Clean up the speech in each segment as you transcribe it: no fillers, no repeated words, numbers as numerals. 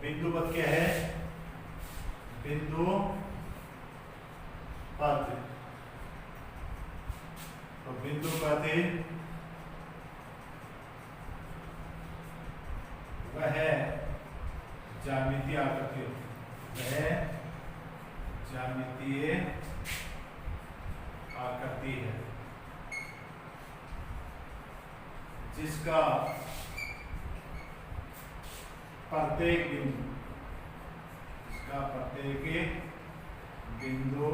बिंदु पद क्या है? बिंदु पद। तो बिंदु पद वह ज्यामितीय आकृति, वह ज्यामितीय आकृति है जिसका प्रत्येक बिंदु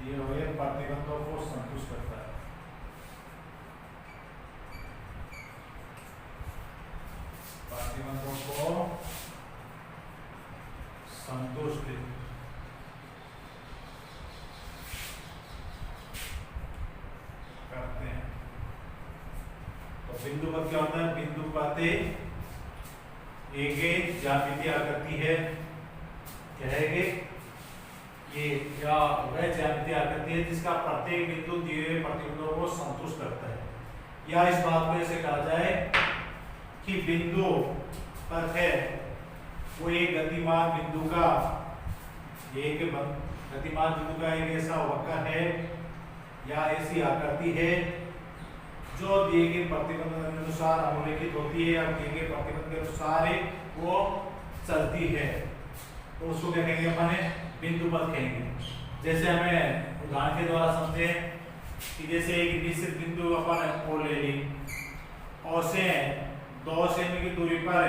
दिए हुए प्रतिबंधों को संतुष्ट करता है। प्रतिबंधों को संतुष्ट करते हैं। तो बिंदु पद क्या होता है? बिंदु पद एक ज्यामितीय आकृति है, क्या है ये या वह ज्यामितीय आकृति है जिसका प्रत्येक बिंदु दिए हुए प्रतिबंधों को संतुष्ट करता है। या इस बात को ऐसे कहा जाए कि बिंदु पद है वो एक गतिमान बिंदु का एक ऐसा वक्र है या ऐसी आकृति है जो दिए गए प्रतिबंध के अनुसार अनुरेखित होती है या दिए गए प्रतिबंध के अनुसार वो चलती है। तो उसको क्या कहेंगे? अपने बिंदु पद कहेंगे। जैसे हमें उदाहरण के द्वारा समझे कि जैसे एक निश्चित बिंदु अपन को ले ली और से 2 सेमी की दूरी पर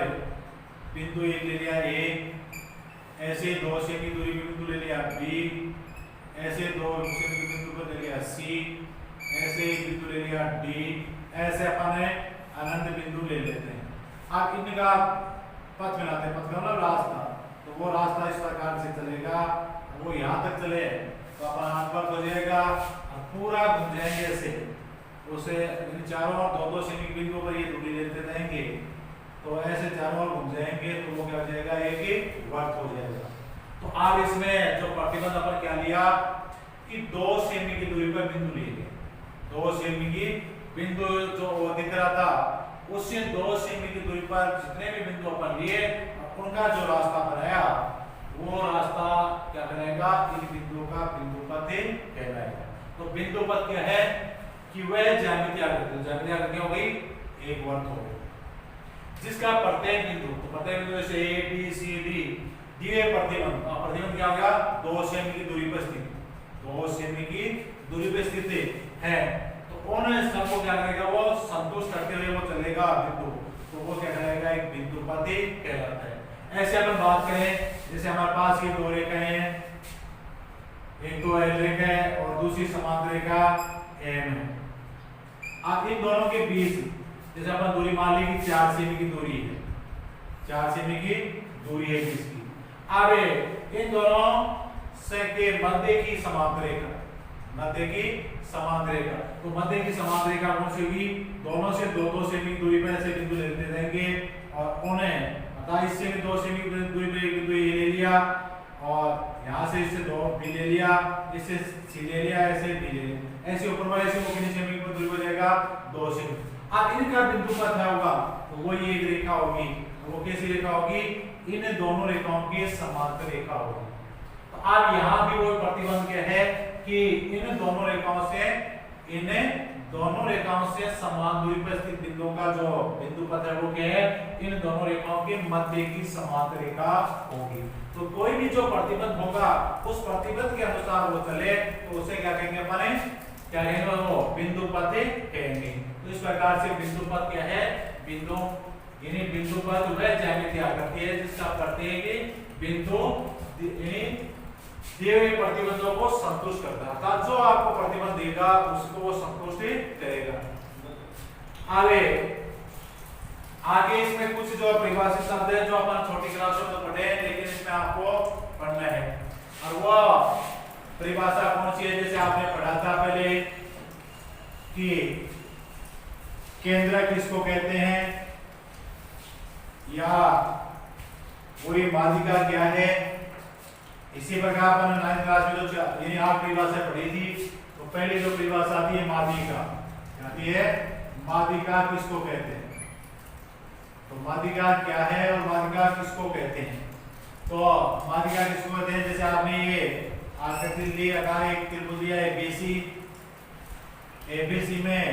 बिंदु एक ले लिया ए, ऐसे 2 सेमी की दूरी पर बिंदु ले लिया बी, ऐसे 2 सेमी की बिंदु पर ले लिया सी, ऐसे एक बिंदु ले लिया डी, ऐसे अपन अनंत बिंदु ले लेते हैं। आप इनका पथ बनाते हैं, पथ का मतलब रास्ता। तो वो रास्ता इस प्रकार से चलेगा, वो यहाँ तक चले तो अपन अनंत हो जाएगा और पूरा घूम जाएंगे ऐसे उसे चारों ओर 2-2 सेमी के बिंदु पर ये दूरी लेते रहेंगे तो ऐसे चारों ओर घूम जाएंगे तो वो क्या हो जाएगा? एक वर्त हो जाएगा। तो आप इसमें जो प्रतिबंध अपन क्या लिया कि 2 सेमी की दूरी पर बिंदु लिए, 2 सेमी की बिंदु जो दिख रहा था उससे 2 सेमी की दूरी पर जितने भी बिंदु अपन लिए उनका जो रास्ता बनाया वो रास्ता क्या बनाएगा? इन बिंदुओं का बिंदु पद कहलाएगा। तो बिंदु पद क्या है कि वह ज्यामितीय आकृति हो गई, एक वर्त हो गई जिसका प्रत्येक बिंदु, तो प्रत्येक बिंदु जैसे ए बी सी डी दिए प्रतिबंध क्या हो गया? 2 सेमी की दूरी पर स्थित, 2 सेमी की दूरी पर स्थित है। तो उन सबको क्या करेगा? वो संतुष्ट करते हुए वो चलेगा बिंदु, तो वो क्या कहलाएगा? एक बिंदु पद कहलाता है। ऐसे अपन बात करें जैसे हमारे पास ये 2 रेखाएं हैं, एक तो एल रेखा है और दूसरी समांतर रेखा एम है। अब इन दोनों के बीच जैसे अपन दूरी मान ली कि 4 सेमी की दूरी है, 4 सेमी की दूरी है इसकी। अब इन दोनों से के मध्य की समांतर रेखा, मध्य की समांतर रेखा, तो मध्य की समांतर रेखा कौन सी होगी? दोनों से 2-2 सेमी दूरी पर ऐसे बिंदु लेते रहेंगे और उन्हें 28 सेमी 2 सेमी दूरी पर एक बिंदु ये ले लिया और यहाँ से इससे 2 बी ले लिया, इससे सी ले लिया, ऐसे डी ले लिया, ऐसे ऊपर वाले से वो कितनी सेमी पर दूरी पर जाएगा? 2 सेमी। अब इनका बिंदु पद क्या होगा? तो वो ये एक रेखा होगी, वो कैसी रेखा होगी? इन दोनों रेखाओं की समांतर रेखा होगी। तो अब यहाँ भी वो प्रतिबंध क्या है कि इन दोनों रेखाओं से समान दूरी पर स्थित बिंदुओं का जो बिंदु पद है वो क्या है? इन दोनों रेखाओं के मध्य की समांतर रेखा होगी। तो कोई भी जो प्रतिबंध होगा उस प्रतिबंध के अनुसार वो चले तो उसे क्या कहेंगे? अपन क्या कहेंगे? वो बिंदु पद कहेंगे। तो इस प्रकार से बिंदु पद क्या है? बिंदु पद वह ज्यामितीय आकृति है जिसका प्रत्येक बिंदु दिए हुए प्रतिबंधों को संतुष्ट करता है, अर्थात जो आपको प्रतिबंध देगा उसको वो संतुष्ट करेगा। आगे इसमें कुछ जो परिभाषित शब्द है जो अपन छोटी क्लासों में पढ़े हैं लेकिन इसमें आपको पढ़ना है और वो परिभाषा कौन सी है? जैसे आपने पढ़ा था पहले कि केंद्र किसको कहते हैं या पूरी माध्यिका क्या है। इसी प्रकार अपन 9th क्लास में जो यानी आप परिभाषा पढ़ी थी तो पहली जो परिभाषा आती है माध्यिका, आती है माध्यिका किसको कहते हैं? तो माध्यिका क्या है और माध्यिका किसको कहते हैं? तो माध्यिका किसको कहते हैं? जैसे आपने ये आकृति ली, अगर एक त्रिभुज लिया एबीसी, एबीसी में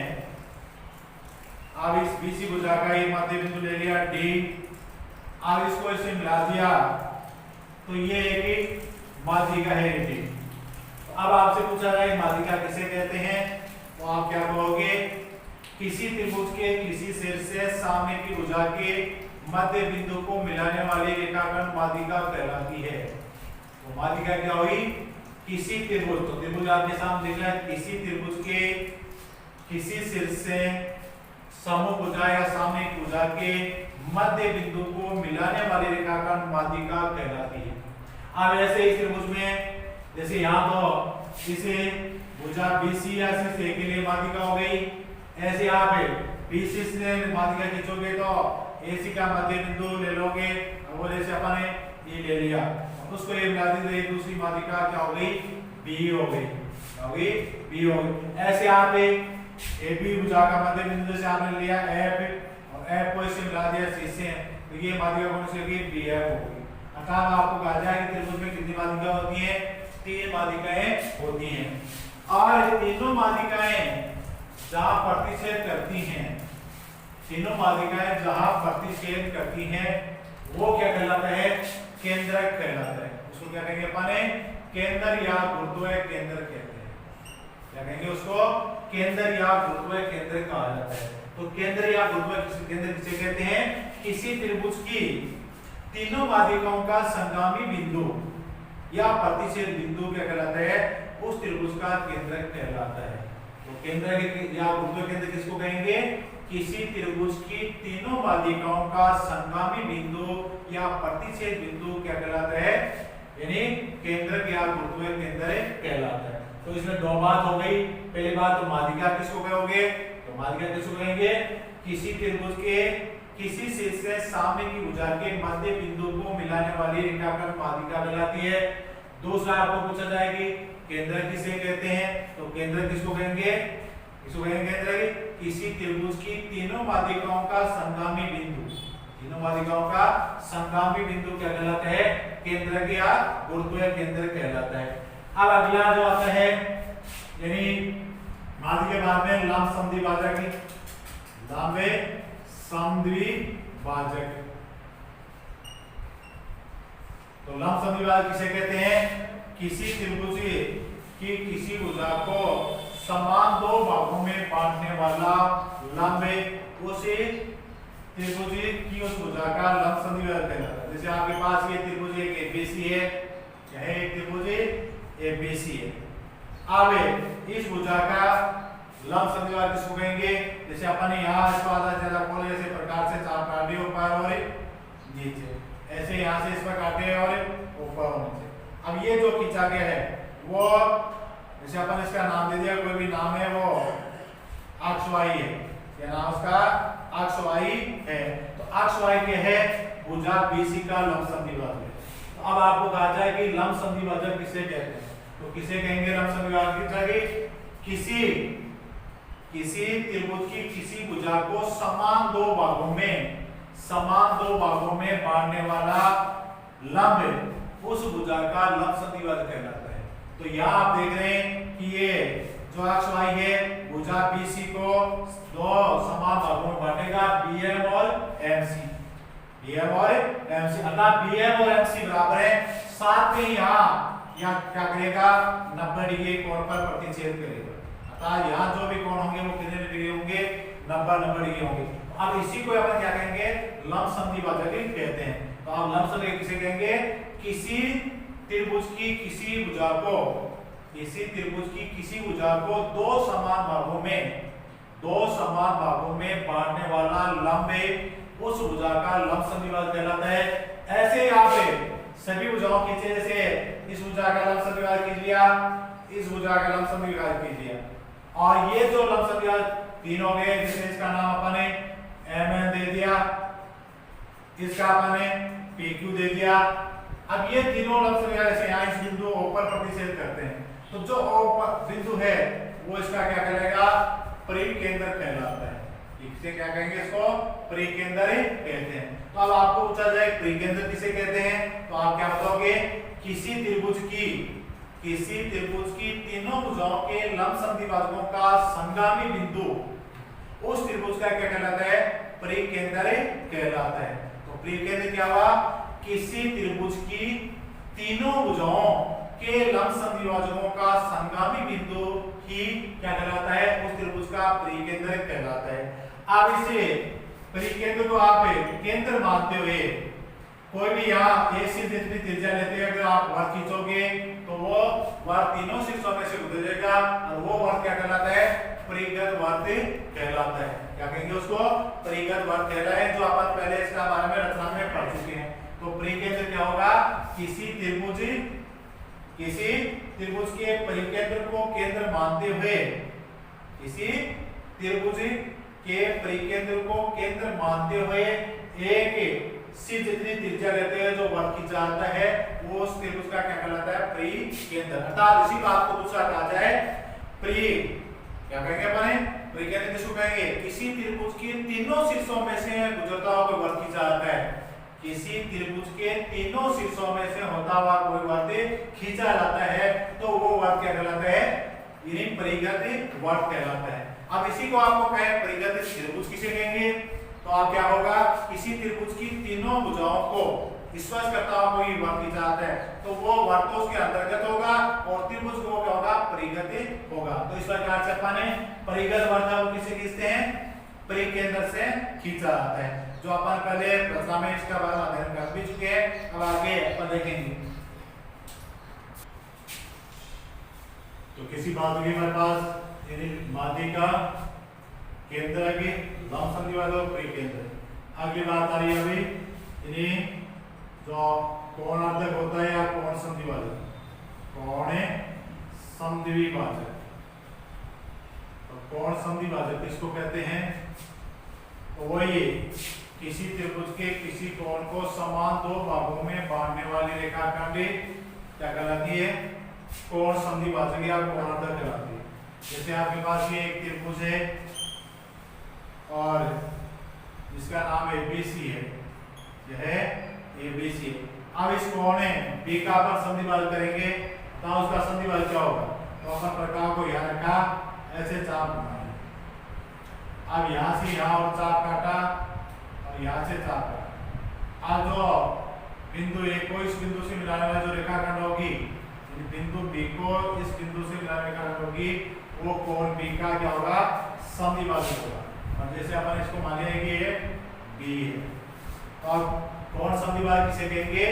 अब इस बीसी भुजा का ये मध्य बिंदु ले लिया डी, अब इसको इसे मिला दिया तो ये एक माध्यिका है डी। तो अब आपसे पूछा जाए माध्यिका किसे कहते हैं, तो आप क्या कहोगे? किसी त्रिभुज के किसी शीर्ष से सामने की भुजा के मध्य बिंदु को मिलाने वाली रेखाखंड माध्यिका कहलाती है। तो माध्यिका क्या हुई? किसी त्रिभुज, तो त्रिभुज आपके सामने दिख रहा है, किसी त्रिभुज के किसी शीर्ष से समूह भुजा या सामने की भुजा के मध्य बिंदु को मिलाने वाली रेखाखंड माध्यिका कहलाती है। अब ऐसे इस त्रिभुज में जैसे यहाँ तो इसे भुजा BC या शीर्ष A के लिए माध्यिका हो गई, ऐसे आप BC से माध्यिका खींचोगे तो AC का मध्य बिंदु ले लोगे, वो जैसे अपन ने ये ले लिया, उसको ये मिला दी तो ये दूसरी माध्यिका क्या हो गई? B हो गई, क्या हो गई? B हो गई। ऐसे आप AB भुजा का मध्य बिंदु से आपने लिया F और F को इसे मिला दिया C से, तो ये माध्यिका कौन सी होगी? BF हो गई। अतः आपको कहा जाए कि त्रिभुज में कितनी माध्यिका होती है? 3 माध्यिकाएं होती हैं। और तीनों माध्यिकाएं जहां प्रतिच्छेद करती हैं, तीनों माध्यिकाएं जहां प्रतिच्छेद करती हैं, वो क्या कहलाता है? केंद्रक कहलाता है। उसको क्या कहेंगे अपन? केंद्र या गुरुत्वीय केंद्र कहते हैं। क्या कहेंगे उसको? केंद्र या गुरुत्वीय केंद्र कहा जाता है। तो केंद्र या गुरुत्वीय केंद्र किसे कहते हैं? किसी त्रिभुज की तीनों माध्यिकाओं का संगामी बिंदु या प्रतिच्छेद बिंदु क्या कहलाता है? उस त्रिभुज का केंद्रक कहलाता है। तो केंद्र या गुरुत्वीय केंद्र किसको कहेंगे? किसी त्रिभुज की तीनों माध्यिकाओं का संगामी बिंदु या प्रतिच्छेद बिंदु क्या कहलाता है? यानी केंद्रक या गुरुत्वीय केंद्र कहलाता है। तो इसमें दो बात हो गई। पहली बात तो माध्यिका किसको कहोगे? तो माध्यिका किसको कहेंगे? किसी त्रिभुज के किसी शीर्ष से सामने की भुजा के मध्य बिंदु को मिलाने वाली रेखाखंड माध्यिका कहलाती है। दूसरा आपको पूछा जाएगी केंद्र किसे कहते हैं? तो केंद्र किसको कहेंगे? किसको कहेंगे केंद्र? किसी त्रिभुज की तीनों माध्यिकाओं का संगामी बिंदु, तीनों माध्यिकाओं का संगामी बिंदु क्या कहलाता है? केंद्रक या गुरुत्वीय केंद्र कहलाता है। अब अगला जो आता है यानी माध्यिका के बाद में लंब संधिभाजक, लंब संधिभाजक। तो लंब संधिभाजक किसे कहते हैं? किसी त्रिभुज की किसी भुजा को समान दो भागों में बांटने वाला लंब उस त्रिभुज की उस भुजा का लंब संधिभाजक कहलाता है। जैसे आपके पास ये त्रिभुज एक ABC है, यह एक त्रिभुज ABC है। अब इस भुजा का लंब संधिभाजक किसको कहेंगे? जैसे अपन यहाँ इसको आधा ज्यादा खोले, जैसे प्रकार से चाप काटे ऊपर और नीचे, ऐसे यहाँ से इस पर काटे और ऊपर और नीचे। अब ये जो खींचा गया है वो जैसे अपन इसका नाम दे दिया, कोई भी नाम है, वो अक्ष Y है, क्या नाम उसका? अक्ष Y है। तो अक्ष Y के है भुजा BC का लंब संधिभाजक। तो अब आपको कहा जाए कि लंब संधिभाजक किसे कहते हैं? तो किसे कहेंगे लंब संधिभाजक? किसी त्रिभुज की किसी भुजा को समान दो भागों में बांटने वाला लंब उस भुजा का लंब संधिभाजक कहलाता है। तो यहाँ आप देख रहे हैं कि ये जो अक्ष Y है भुजा BC को दो समान भागों में बांटेगा, BM और MC, BM और MC। अतः BM और MC बराबर है, साथ में यहाँ क्या करेगा? 90 डिग्री कोण पर प्रतिच्छेद करेगा। यहाँ जो भी कोण होंगे वो कितने डिग्री होंगे? 90 डिग्री होंगे। अब इसी को अपन क्या कहेंगे? लंब संधिभाजक कहते हैं। तो आप लंब संधिभाजक किसे कहेंगे? किसी त्रिभुज की किसी भुजा को दो समान भागों में बांटने वाला लंब उस भुजा का लंब संधिभाजक कहलाता है। ऐसे आप सभी भुजाओं खींचे, जैसे इस भुजा का लंब संधिभाजक खींच लिया, इस भुजा का लंब संधिभाजक खींच लिया, और ये जो लंब संधिभाजक तीन हो गए, जिसमें इसका नाम अपन ने MN दे दिया, इसका अपन ने PQ दे दिया। अब ये तीनों लंब संधिभाजक जैसे यहाँ इस बिंदु ऊपर प्रतिच्छेद करते हैं, तो जो ऊपर बिंदु है वो इसका क्या कहलाएगा? परिकेंद्रक कहलाता है। इसे क्या कहेंगे, इसको परिकेंद्र कहते हैं। तो अब आपको पूछा जाए परिकेंद्र किसे कहते हैं, तो आप क्या बताओगे, किसी त्रिभुज की तीनों भुजाओं के लंबसमद्विभाजकों का संगामी बिंदु उस त्रिभुज का क्या कहलाता है, परिकेंद्र कहलाता है। तो परिकेंद्र क्या हुआ, किसी त्रिभुज की तीनों भुजाओं के लंबसमद्विभाजकों का संगामी बिंदु ही क्या कहलाता है, उस त्रिभुज का परिकेंद्र कहलाता है। अब इसे परिकेंद्र को आप केंद्र मानते हुए कोई भी यहाँ एक शीर्ष जितनी त्रिज्या लेते हैं, अगर आप वर्ग खींचोगे तो वो वर्ग तीनों शीर्षों में से गुजरेगा और वो वर्ग क्या कहलाता है, परिगत वर्ग कहलाता है। क्या कहेंगे उसको, परिगत वर्ग कहलाता है, जो अपन पहले इसका बारे में रचना में पढ़ चुके हैं। तो परिकेंद्र क्या होगा, किसी त्रिभुज के परिकेंद्र को केंद्र मानते हुए, किसी त्रिभुज के परिकेंद्र को केंद्र मानते हुए एक शीर्ष जितनी त्रिज्या लेते हैं, जो वर्ग खींचा जाता है, वो उस त्रिभुज का क्या कहलाता है, परिकेंद्र। अर्थात इसी बात को दूसरा कहा जाए क्या कहेंगे अपन, परिकेंद्र किसको कहेंगे, किसी त्रिभुज के तीनों शीर्षों में से गुजरता हुआ कोई वर्ग खींचा जाता है, किसी त्रिभुज के तीनों शीर्षों में से होता हुआ कोई वर्ग खींचा जाता है, तो वो वर्ग क्या कहलाता है, परिगत वर्ग कहलाता है। अब इसी को आपको कहें परिगत त्रिभुज किसे कहेंगे, तो आप क्या होगा, किसी त्रिभुज की तीनों भुजाओं को स्पर्श करता हुआ कोई वर्ग खींचा जाता है, तो वो वर्ग तो उसके अंतर्गत होगा और त्रिभुज को क्या होगा, परिगत होगा। तो इस प्रकार से अपन परिगत वर्ग किसे खींचते हैं, परिकेंद्र से खींचा जाता है, जो अपन पहले रचना में इसका अध्ययन कर भी चुके हैं। अब आगे अपन देखेंगे। तो किसी बात होगी हमारे पास माध्य का केंद्र के लंबसमद्विभाजक परिकेंद्र। अगली बात आ रही है अभी जो कोणार्धक होता है या कोण समद्विभाजक, कोण समद्विभाजक। तो कोण समद्विभाजक किसको कहते हैं, तो वही किसी त्रिभुज के किसी कोण को समान दो भागों में बांटने वाली रेखाखंड क्या कहलाती है, कोण समद्विभाजक या कोणार्धक कहलाती है। जैसे आपके पास ये एक त्रिभुज है और जिसका नाम ABC है, यह ABC। अब इस कोण B का अपन समद्विभाजक करेंगे तो उसका समद्विभाजक क्या होगा, तो अपन प्रकार को यहाँ रखा, ऐसे चाप बनाया, अब यहाँ से यहाँ और चाप काटा और यहाँ से चाप काटा। अब जो बिंदु A को इस बिंदु से मिलाने वाली जो रेखाखंड होगी, बिंदु B को इस बिंदु से मिलाने वाली रेखाखंड होगी, वो कोण B का क्या होगा, समद्विभाजक होगा। और जैसे अपन इसको मान लिया कि ये B है, और कोण समद्विभाजक किसे कहेंगे,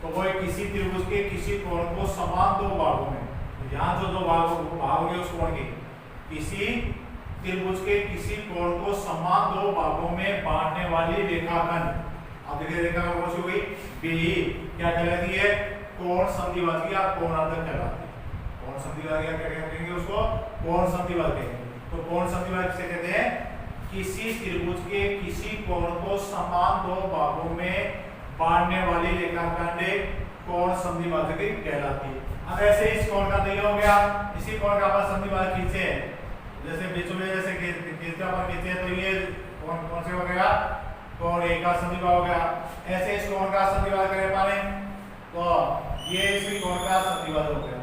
तो वो किसी त्रिभुज के किसी कोण को समान दो भागों में, तो यहाँ जो दो भाग होंगे उस कोण के, किसी त्रिभुज के किसी कोण को समान दो भागों में बांटने वाली रेखाखंड। अब देखिए रेखाखंड कौन सी हुई, B क्या कहलाती है, कोण समद्विभाजक या कोणार्धक कहलाती है। कोण समद्विभाजक क्या कहेंगे उसको, कोण समद्विभाजक कहेंगे। तो कोण समद्विभाजक किसे कहते हैं, किसी त्रिभुज के किसी कोण को समान दो भागों में बांटने वाली रेखाखंड कोण समद्विभाजक कहलाती है। अब ऐसे इस कोण का नहीं हो गया, इसी कोण का अपन समद्विभाजक खींचे, जैसे बीच में जैसे खींचते अपन खींचे, तो ये कोण कौन से हो गया, कोण A का समद्विभाजक हो गया। ऐसे इस कोण का समद्विभाजक करें पाने, तो ये इसी कोण का समद्विभाजक हो गया।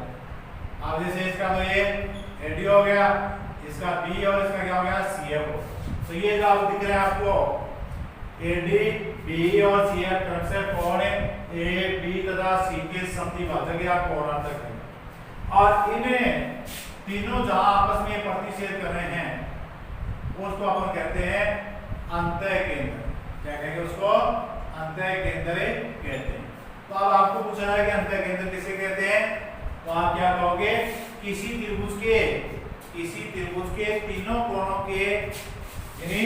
अब जैसे इसका तो ये AD हो गया, इसका B और इसका क्या हो गया, CF। तो ये जो आप दिख रहे हैं आपको AD, B और CF क्रम से कोण A, B तथा C के समद्विभाजक या कोणार्धक है। और इन्हें तीनों जहां आपस में प्रतिच्छेद कर रहे हैं उसको अपन कहते हैं अंतःकेंद्र। क्या कहेंगे उसको, अंतःकेंद्र कहते हैं। तो अब आपको पूछा है कि अंतःकेंद्र किसे कहते हैं, तो आप क्या कहोगे, किसी त्रिभुज के तीनों कोणों के यानी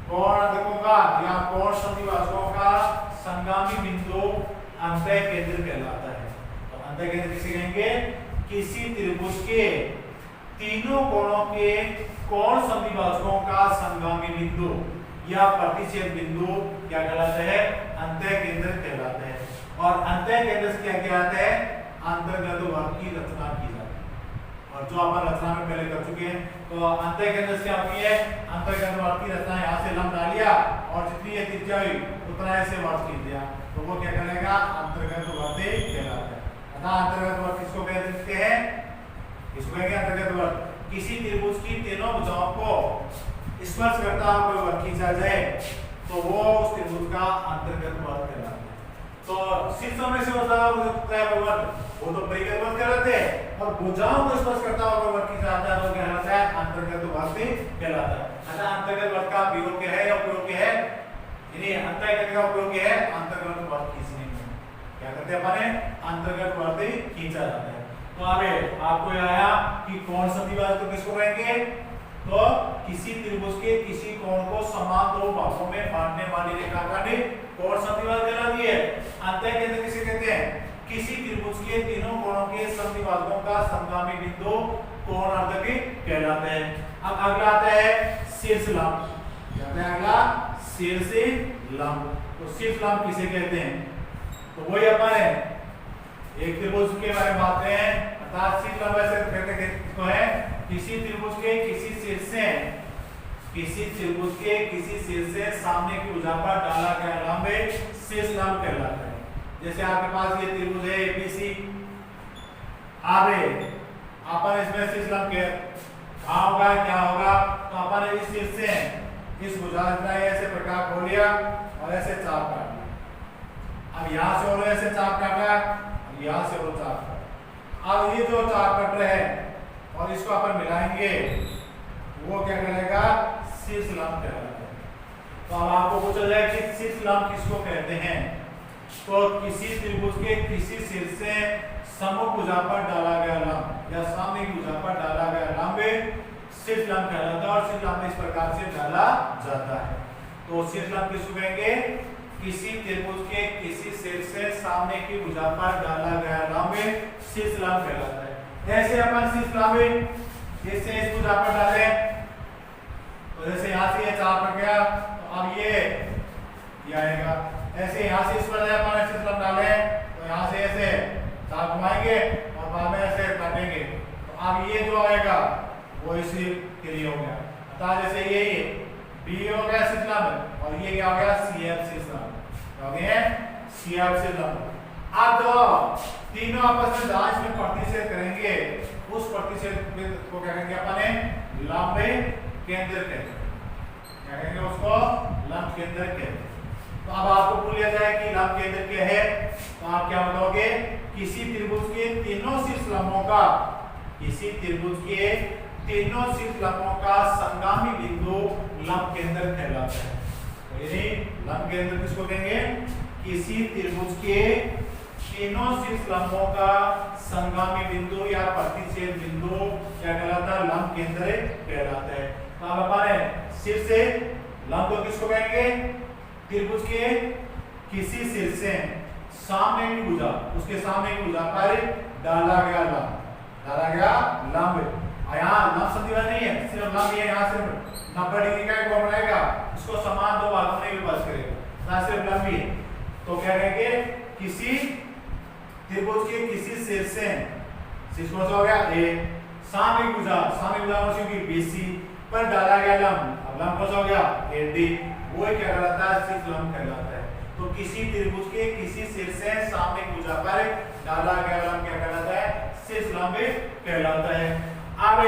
कोणार्धकों का या कोण समद्विभाजकों का संगामी बिंदु अंतःकेंद्र कहलाता है। तो अंतःकेंद्र किसे कहेंगे, किसी त्रिभुज के तीनों कोणों के कोण समद्विभाजकों का संगामी बिंदु या प्रतिच्छेद बिंदु क्या कहलाता है, अंतःकेंद्र कहलाता है। और अंतःकेंद्र से क्या कहलाता है, अंतर्गत वर्ग की रचना की जाती है। और जो अपन रचना में पहले कर चुके हैं। तो अंतः केंद्र से क्या होती है, अंतः केंद्र वर्त की रचना यहाँ से लंब डाल लिया और जितनी ये त्रिज्या हुई उतना ऐसे वर्त खींच दिया, तो वो क्या करेगा, अंतर्गत वर्त कहलाता है। अतः अंतर्गत वर्त किसको कहते हैं, इसको कहेंगे अंतर्गत वर्त। किसी त्रिभुज की तीनों भुजाओं को स्पर्श करता हुआ कोई वर्त खींचा जाए तो वो उस त्रिभुज का अंतर्गत वर्त कहलाता है। तो शीर्षों में से होता है वर्त, वो तो परिगत वर्त कहलाते हैं, और भुजाओं को स्पर्श करता हुआ कोई वर्त खींचा जाता है तो कहलाता है अंतर्गत वर्त कहलाता है। अतः अंतर्गत वर्त का प्रयोग क्या है या उपयोग क्या है, यानी अंतर्गत का उपयोग क्या है, अंतर्गत वर्त खींचने में क्या करते हैं अपने, अंतर्गत वर्त खींचा जाता है। तो अबे आपको आया कि कौन सा विभाजक तो किसको कहेंगे, तो किसी त्रिभुज के किसी कोण को समान दो भागों में बांटने वाली रेखा का कोण समद्विभाजक कहलाती है। अंतः केंद्र किसे कहते हैं, किसी त्रिभुज के तीनों कोणों के समद्विभाजकों का समगामी बिंदु कोण अर्धक कहलाता है। अब अगला आता है शीर्ष लंब, क्या है अगला, शीर्ष लंब। तो शीर्ष लंब किसे कहते हैं, तो वही अपन है एक त्रिभुज के बारे में बात करें, अर्थात शीर्ष लंब ऐसे कहते हैं किसी त्रिभुज के किसी शीर्ष से, किसी त्रिभुज के किसी शीर्ष से सामने की भुजा पर डाला गया लंब शीर्ष लंब कहलाता है। जैसे आपके पास ये त्रिभुज है एबीसी, आबे अपन इसमें शीर्ष लंब के कहाँ होगा क्या होगा, तो अपन इस शीर्ष से इस भुजा ऐसे प्रकार खोल लिया और ऐसे चाप काट लिया। अब यहाँ से और ऐसे चाप काटा, अब यहाँ से और चाप काटा। अब ये जो चाप कट रहे हैं और इसको अपन मिलाएंगे, वो क्या कहलाएगा, शीर्ष लंब कहलाता है। तो अब आपको पूछा जाए कि शीर्ष लंब किसको कहते हैं, तो किसी त्रिभुज के किसी शीर्ष से सम्मुख भुजा पर डाला गया लंब या सामने की भुजा पर डाला गया लंब शीर्ष लंब कहलाता है। और शीर्ष लंब इस प्रकार से डाला जाता है। तो शीर्ष लंब किसको कहेंगे, किसी त्रिभुज के किसी शीर्ष से सामने की भुजा पर डाला गया लंब शीर्ष लंब कहलाता है। ऐसे अपन शीर्ष लंब जैसे इस भुजा पर डाले, तो जैसे यहाँ से ये चाप कट गया, तो अब ये आएगा। ऐसे यहाँ से इस पर अपन शीर्ष लंब डाले, तो यहाँ से ऐसे चाप घुमाएंगे और बाद में ऐसे काटेंगे, तो अब ये जो आएगा वो इसी के लिए हो गया। अतः जैसे ये बी हो गया शीर्ष लंब और ये क्या हो गया, सीएफ शीर्ष लंब, क्या हो गया, सीएफ शीर्ष लंब। अब जो तीनों आपस में जांच में प्रतिच्छेद करेंगे, उस प्रतिच्छेद को क्या कहेंगे अपने, लंब केंद्र कहते हैं। क्या कहेंगे उसको, लंब केंद्र कहते हैं। तो अब आपको पूछ लिया जाए कि लंब केंद्र क्या है, तो आप क्या बताओगे, किसी त्रिभुज के तीनों शीर्ष लंबों का, किसी त्रिभुज के तीनों शीर्ष लंबों का संगामी बिंदु लंब केंद्र कहलाता है। तो यानी लंब केंद्र किसको कहेंगे, किसी त्रिभुज के तीनों शीर्ष लंबों का संगामी बिंदु या प्रतिच्छेद बिंदु क्या कहलाता है, लंब केंद्र कहलाता है। तो अब अपन शीर्ष से लंब को किसको कहेंगे, त्रिभुज के किसी शीर्ष से सामने की भुजा, उसके सामने की भुजा पर डाला गया लंब, डाला गया लंब। यहाँ लंब समद्विभाजक नहीं है, सिर्फ लंब ये यहाँ सिर्फ 90 डिग्री का एक कोण बनाएगा, इसको समान दो भागों में विभाजित करेगा, ना सिर्फ लंब ही है। तो क्या कहेंगे, किसी त्रिभुज के किसी शीर्ष से, शीर्ष कौन सा हो गया ए, सामने की भुजा, सामने भुजा कौन सी होगी बीसी, पर डाला गया लंब, अब लंब कौन सा हो गया एडी, वो क्या कहलाता है, शीर्ष लंब कहलाता है। तो किसी त्रिभुज के किसी शीर्ष से सामने की भुजा पर डाला गया लंब क्या कहलाता है, शीर्ष लंब कहलाता है। अब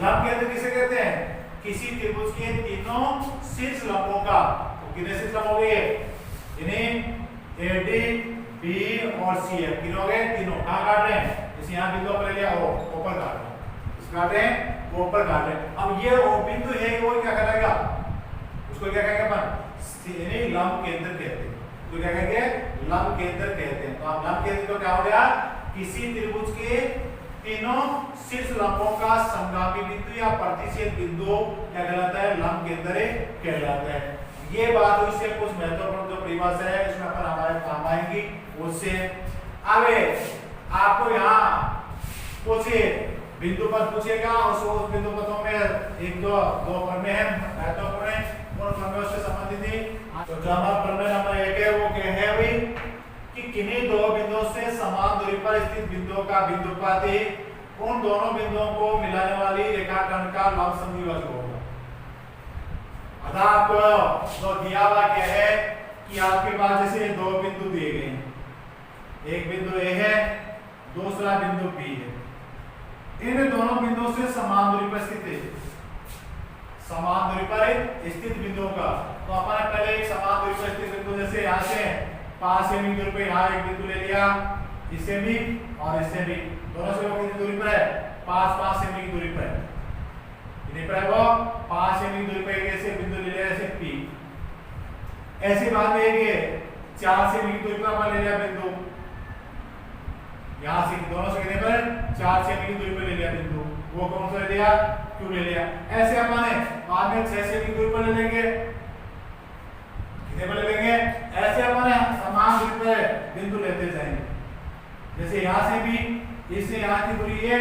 लंब केंद्र किसे कहते हैं, किसी त्रिभुज के तीनों शीर्ष लंबों का, तो कितने शीर्ष लंब हो गए, यानी एडी बी और सी है, तीनों हो गए, तीनों कहाँ काट रहे हैं, जैसे यहाँ बिंदु पर ले लिया, वो ऊपर काट रहे हैं, इस काट रहे हैं, वो ऊपर काट रहे हैं। अब ये वो बिंदु है, वो क्या कहलाएगा, उसको क्या कहेंगे अपन, यानी लंब केंद्र कहते हैं। तो क्या कहेंगे, लंब केंद्र कहते हैं। तो आप लंब केंद्र तो क्या हो गया, किसी त्रिभुज के तीनों शीर्ष लंबों का संगामी बिंदु या प्रतिच्छेद बिंदु क्या कहलाता है, लंब केंद्र कहलाता है। ये बात हुई से कुछ महत्वपूर्ण जो परिभाषा है इसमें अपन हमारे काम आएंगी उससे। अब आपको यहाँ कुछ बिंदु पद पूछेगा, उस बिंदु पदों में एक दो प्रमेय है महत्वपूर्ण है, उन प्रमेयों से संबंधित ही। तो जो हमारा प्रमेय नंबर 1 है वो क्या है भाई, कि किन्हीं दो बिंदुओं से समान दूरी पर स्थित बिंदुओं का बिंदुपात उन दोनों बिंदुओं को मिलाने वाली रेखाखंड का लंब समद्विभाजक होगा। अतः आपको जो दिया हुआ क्या है कि आपके पास जैसे दो बिंदु दिए गए हैं, एक बिंदु ए है, दूसरा बिंदु बी है। इन दोनों बिंदुओं से समान दूरी पर स्थित है, समान दूरी पर स्थित बिंदुओं का, तो अपन पहले एक समान दूरी पर स्थित बिंदु जैसे यहाँ से 5 सेमी दूरी पे यहाँ एक बिंदु ले लिया, इससे भी और इससे भी, दोनों से वो कितनी दूरी पर है, 5 सेमी की दूरी पर है, कितने पर है वो 5 सेमी की दूरी पर ऐसे बिंदु ले लिया जैसे P। ऐसी बात है कि 4 सेमी की दूरी पर अपन ले लिया बिंदु, यहाँ से दोनों से कितने पर 4 सेमी की दूरी पर ले लिया बिंदु, वो कौन सा ले लिया, Q ले लिया। ऐसे अपन बाद में 6 सेमी की दूरी पर ले लेंगे, कितने पर ले लेंगे, ऐसे अपन समान दूरी पर बिंदु लेते जाएंगे। जैसे यहाँ से भी इससे यहाँ की दूरी है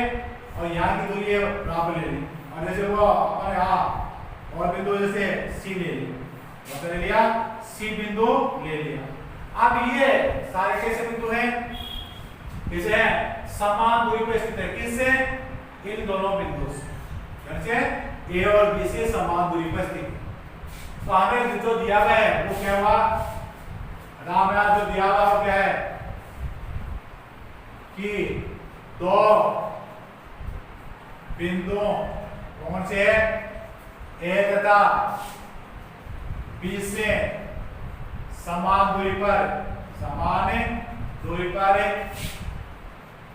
और यहाँ की दूरी है बराबर ले ली, और जैसे वो अपन यहाँ और बिंदु जैसे C ले ली, मतलब ले लिया C बिंदु ले लिया। अब ये सारे कैसे बिंदु हैं, किसे हैं, समान दूरी पर स्थित है, किससे, इन दोनों बिंदुओं से, A और B से समान दूरी पर स्थित है। तो हमें जो दिया हुआ है वो क्या हुआ, हमें जो दिया हुआ वो क्या है कि दो बिंदु कौन से A तथा B से समान दूरी पर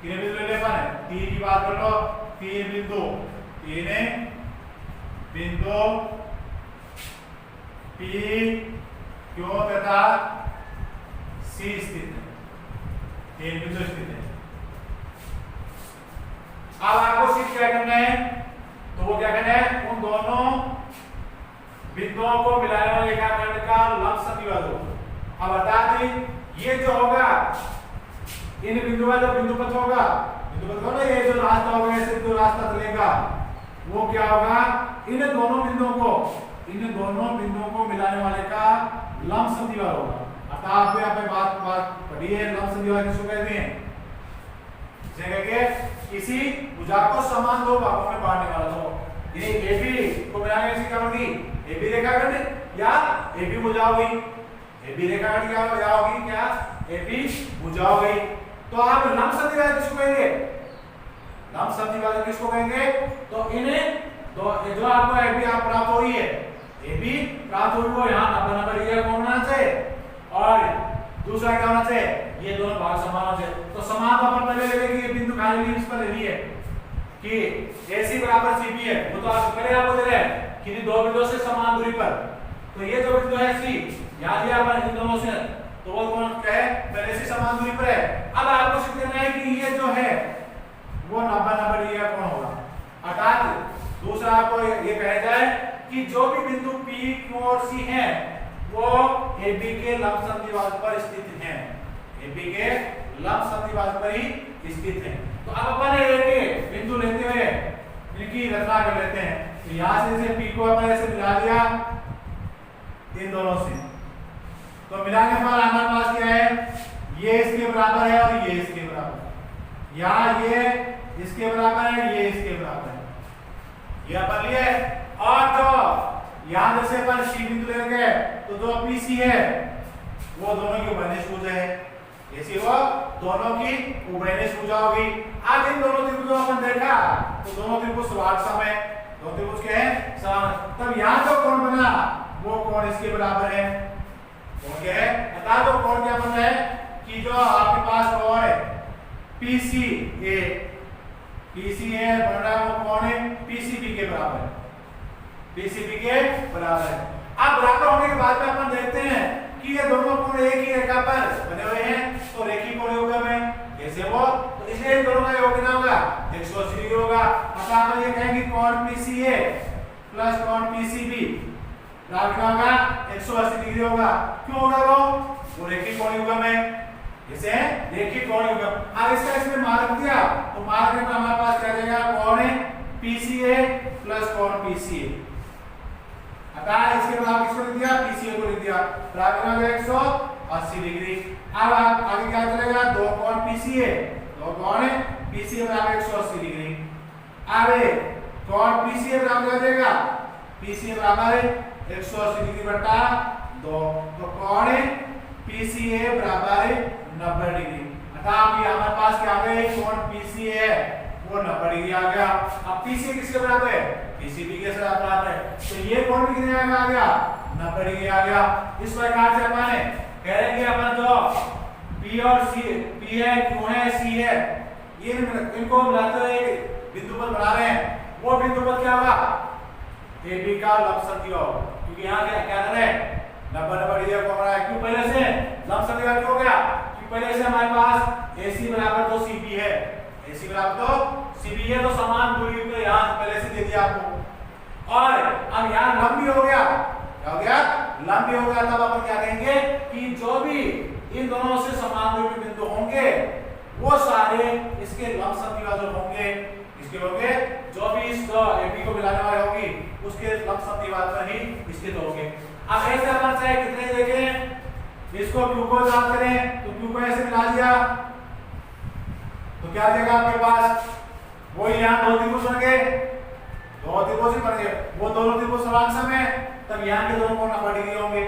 कितने बिंदु ले लेना है, 3 की बात कर लो, 3 बिंदु P, Q तथा C स्थित है, 3 बिंदु स्थित है। अब आपको सिर्फ क्या करना है, तो वो क्या करना है, उन दोनों बिंदुओं को मिलाने वाले रेखाखंड का लंब समद्विभाजक। अब बता दें ये जो होगा, इन बिंदुओं का जो बिंदु पथ होगा ना, ये जो रास्ता होगा, ऐसे जो रास्ता चलेगा वो क्या होगा, इन दोनों बिंदुओं को मिलाने वाले का लंब समद्विभाजक होगा। अतः आप यहाँ पे बात पढ़ी है, लंब समद्विभाजक किसको कहते हैं, किसी भुजा को समान दो भागों में बांटने वाला। तो ये AB को मिलाने से क्या होगी, AB रेखाखंड या AB भुजा होगी, AB रेखाखंड क्या होगी, क्या AB भुजा होगी। तो आप लंब समद्विभाजक किसको कहेंगे, लंब समद्विभाजक किसको कहेंगे, तो इन्हें जो आपको AB आप प्राप्त हुई है, AB प्राप्त हुई वो यहाँ नंबर ये कौन होना चाहिए, और दूसरा क्या होना चाहिए, ये दोनों भाग समान होने चाहिए। तो समान अपन पहले ले लेंगे, ये बिंदु खाली ली, इस पर ले लिए कि AC बराबर CB है, वो तो आप पहले आपको दे रहे हैं कि दो बिंदुओं से समान दूरी पर। तो ये जो बिंदु है C, याद है अपन इन दोनों से, तो वो कौन क्या है, पहले से समान दूरी पर है। अब आपको सिद्ध करना है कि ये जो है वो 90 ये कौन होगा। अर्थात दूसरा आपको ये कहा जाए कि जो भी बिंदु P, Q और C हैं वो AB के लंब समद्विभाजक पर स्थित हैं, AB के लंब समद्विभाजक पर ही स्थित हैं। तो अब अपन एक बिंदु लेते हुए इनकी रचना कर लेते हैं। तो यहाँ से P को अपन ऐसे मिला दिया इन दोनों से, तो मिलाने पर हमारे पास क्या है, ये इसके बराबर है और ये इसके बराबर है, यहाँ ये इसके बराबर है, ये इसके बराबर है, ये अपन लिए। और जो यहाँ जैसे अपन C बिंदु लेंगे तो जो PC है वो दोनों की उभयनिष्ठ भुजा है, ऐसी वो दोनों की उभयनिष्ठ भुजा होगी। आज इन दोनों त्रिभुजों अपन देखा तो दोनों त्रिभुज सम है, दोनों त्रिभुज के हैं समान। तब यहाँ जो कोण बना वो कोण इसके बराबर है, कोण क्या है, बता दो कोण क्या बन रहा है कि जो आपके पास कोण है PCA बन रहा है वो कोण है PCB के बराबर है, PCB के बराबर है। अब बराबर होने के बाद में अपन देखते हैं कि ये दोनों कोण एक ही रेखा पर बने हुए हैं, तो रेखीय कोण युग्म है, कैसे वो, तो इसलिए इन दोनों का योग कितना होगा, 180 डिग्री होगा। अब आप ये कहेंगे कोण PCA प्लस कोण PCB बराबर होगा 180 डिग्री होगा। क्यों होगा वो रेखीय कोण युग्म है, इसे रेखीय कोण युग्म। अब इसका इसमें मार्क दिया तो मार्क में हमारे पास क्या रहेगा, कोण PCA प्लस कोण PCA। अतः इसके बाद किसको लिख दिया, PCA को लिख दिया, बराबर होगा 180 डिग्री। अब आप आगे क्या चलेगा, दो कोण PCA, दो कोण PCA बराबर 180 डिग्री। अब कौन PCA बराबर हो जाएगा, PCA बराबर 180 डिग्री बटा 2, तो कौन PCA बराबर 90 डिग्री। अर्थात ये हमारे पास क्या आ गया, कौन PCA है वो 90 डिग्री आ गया। अब PCA किसके बराबर है, PCB के बराबर है, तो ये कौन भी कितने आ गया, 90 डिग्री आ गया। इस प्रकार से अपन कहेंगे अपन जो P और C, P है, Q है, C है, ये इनको मिलाते हुए एक बिंदु पर बना रहे हैं, वो बिंदु पर क्या होगा, AB का लंबसम दिया होगा, क्योंकि यहाँ क्या कर रहे हैं 90 डिग्री को बना है। क्यों पहले से लंबसम दिया क्यों हो गया, क्योंकि पहले से हमारे पास AC बराबर तो CB है, AC बराबर तो CB है, तो समान दूरी पे यहाँ पहले से दे दिया आपको। और अब यहाँ लंब भी हो गया, क्या हो गया, लंब भी हो गया। तब अपन क्या कहेंगे कि जो भी इन दोनों से समान दूरी पे बिंदु होंगे वो सारे इसके लंबसम द्विभाजक होंगे, इसके होंगे जो भी इस AB को मिलाने वाले होगी उसके लंबसम द्विभाजक ही इसके दो होंगे। अब ऐसे अपन चाहे कितने देखें, इसको Q को याद करें तो Q को ऐसे मिला दिया तो क्या देगा आपके पास, वो यहाँ दो त्रिभुज बन गए, दो त्रिभुज ही बन गए, वो दोनों त्रिभुज समान सम है, तब यहाँ के दोनों कोण 90 डिग्री होंगे,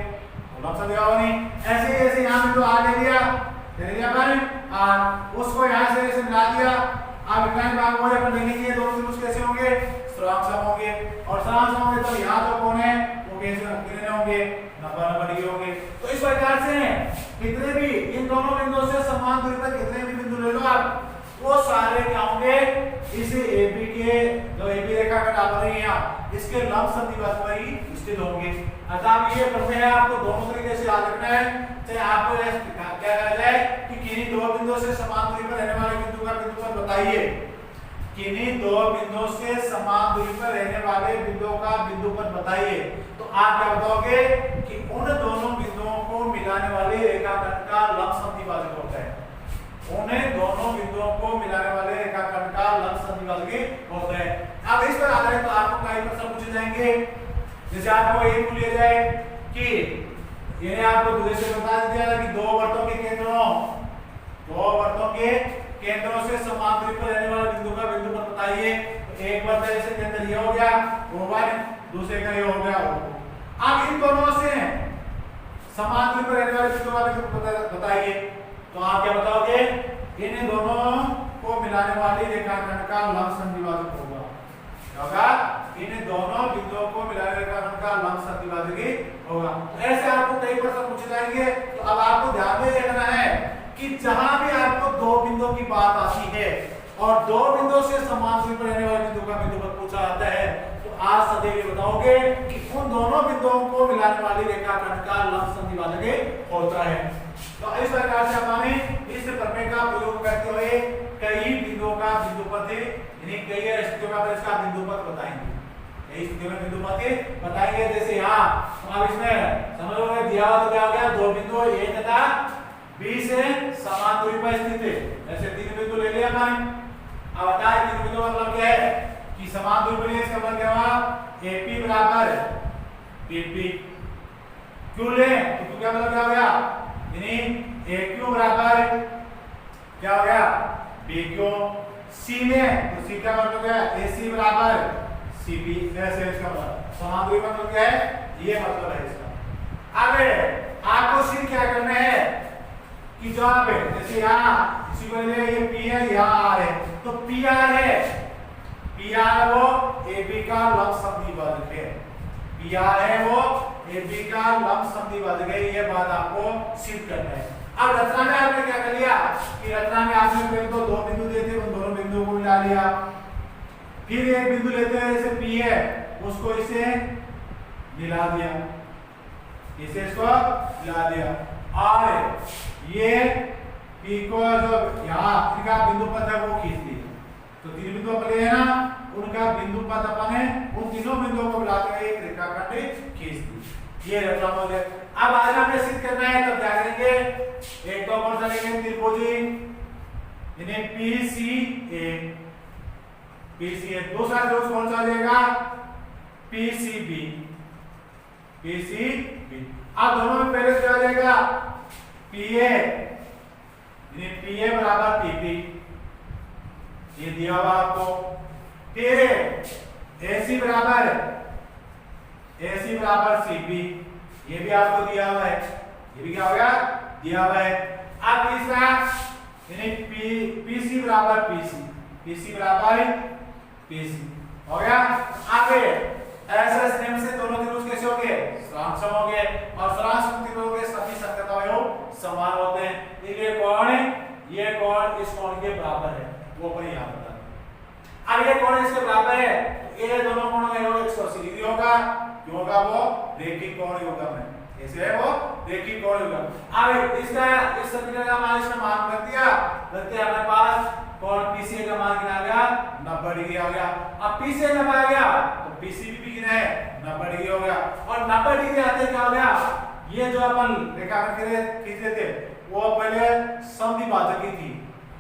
लंबसम द्विभाजक नहीं। ऐसे ऐसे यहाँ भी तो R ले लिया अपन, और उसको यहाँ से ऐसे मिला दिया। अब विकर्ण भाग वो अपन देखेंगे ये दोनों त्रिभुज कैसे होंगे, सम होंगे, और सम होंगे तो यहाँ तो कौन है वो कैसे कितने होंगे, 90 डिग्री होंगे। तो इस प्रकार से कितने भी इन दोनों बिंदुओं से समान दूरी पर कितने भी बिंदु ले लो आप, वो सारे क्या होंगे, इस AB के जो AB रेखा का बराबर है यहाँ इसके लंबसम द्विभाजक पर ही स्थित होंगे। अर्थात ये प्रमेय है आपको दोनों तरीके से याद रखना है। चाहे आपको क्या कहा जाए कि किन्हीं दो बिंदुओं से समान दूरी पर रहने वाले बिंदु का बिंदुपथ बताइए, किन्हीं दो बिंदुओं से समान दूरी पर रहने वाले बिंदुओं का बिंदुपथ बताइए, तो आप क्या बताओगे कि उन दोनों बिंदुओं को मिलाने वाले रेखाखंड का लंबसम द्विभाजक होता है, उन्हें दोनों बिंदुओं को मिलाने वाले रेखाखंड का लंबसम द्विभाजक होता है। अब इस पर आधारित तो आपको कई प्रश्न पूछे जाएंगे, जैसे आपको ये पूछ लिया जाए कि ये आपको दूसरे से बता दिया था कि दो वर्तों के केंद्रों से समान दूरी पर रहने वाले बिंदु का बिंदुपथ बताइए। तो एक वर्त जैसे केंद्र ये हो गया O1, दूसरे का ये हो गया O2। अब इन दोनों से समान दूरी पर रहने वाले बिंदु का बिंदुपथ बताइए, तो आप क्या बताओगे, इन दोनों को मिलाने वाली रेखाखंड का लंबसम द्विभाजक होगा, क्या होगा, इन दोनों बिंदुओं को मिलाने रेखाखंड का लंबसम द्विभाजक होगा। तो ऐसे आपको कई प्रश्न पूछे जाएंगे। तो अब आपको ध्यान में रखना है कि जहां भी आपको दो बिंदुओं की बात आती है और दो बिंदुओं से समान दूरी पर रहने वाले बिंदु का बिंदुपथ पूछा जाता है, तो आज सदैव ये बताओगे कि उन दोनों बिंदुओं को मिलाने वाली रेखाखंड का लंबसम द्विभाजक होता है। तो इस प्रकार से हमने इस प्रमेय का प्रयोग करते हुए कई बिंदुओं का बिंदुपथ यानी कई स्थितियों में इसका बिंदुपथ बताएंगे, कई स्थितियों में बिंदुपथ बताएंगे। जैसे यहाँ अब इसमें समझोगे दिया हुआ तो क्या हो गया, दो बिंदु A तथा B से समान दूरी पर स्थित है, ऐसे तीन बिंदु ले लिया हमने। अब बताएं तीन बिंदु का मतलब क्या है कि समान दूरी पर, इसका मतलब क्या हुआ, AP बराबर BP। क्यों ले तो क्या मतलब क्या हो गया, यानी AQ बराबर क्या हो गया BQ। C में तो C का मतलब क्या है, AC बराबर CB। ऐसे इसका मतलब समान दूरी पर मतलब क्या है, ये मतलब है इसका। अब आपको सिर्फ क्या करना है कि जो आप जैसे यहाँ इसी को ले ये P है, यहाँ R है, तो PR है, PR वो AB का लंबसम द्विभाजक है, PR है वो AB का लंबसम द्विभाजक है, ये बात आपको सिद्ध करना है। अब रचना में आपने क्या कर लिया कि रचना में आपने पहले तो दो बिंदु देते, उन दोनों बिंदुओं को मिला लिया, फिर एक बिंदु लेते हैं जैसे P है उसको इसे मिला दिया, इसे इसको मिला दिया, और ये P को जो यहाँ इनका बिंदुपथ है वो खींच दिया। तो तीन बिंदु अपन ले ना, उनका बिंदुपथ अपन है, उन तीनों बिंदुओं को मिलाते हुए एक रेखाखंड खींच दी, ये रचना हो गया। अब आज हमें सिद्ध करना है, तब क्या करेंगे, एक तो कौन सा लेंगे, त्रिभुजी यानी PCA, दूसरा त्रिभुज कौन सा लेगा, PCB। अब दोनों में पहले क्या जाएगा, PA यानी PA बराबर PP, दिया हुआ आपको। फिर AC बराबर CB, ये भी आपको दिया हुआ है, ये भी क्या हो गया, दिया हुआ है। अब तीसरा यानी PC बराबर PC हो गया। आगे ऐसे स्नेम से दोनों त्रिभुज कैसे हो गए, सम हो गए, और सम त्रिभुजों के सभी संकेत अवयव समान होते हैं। ये कोण इस कोण के बराबर है, वो पर यहां बता दें। अब ये कोण इसके बराबर है, तो ये दोनों कोणों का योग 180 डिग्री होगा, क्यों होगा, वो रेखिक कोण युग्म है, ऐसे है वो रेखिक कोण युग्म। अब इसका इस समीकरण का मान इसमें मान रख दिया, हमारे पास कोण PC का मान कितना आ गया, 90 डिग्री आ गया। अब PC 90 आ गया तो PCB भी कितना है, 90 डिग्री हो गया। और 90 डिग्री आते क्या हो गया, ये जो अपन रेखाखंड खींचते थे वो पहले समद्विभाजक की थी।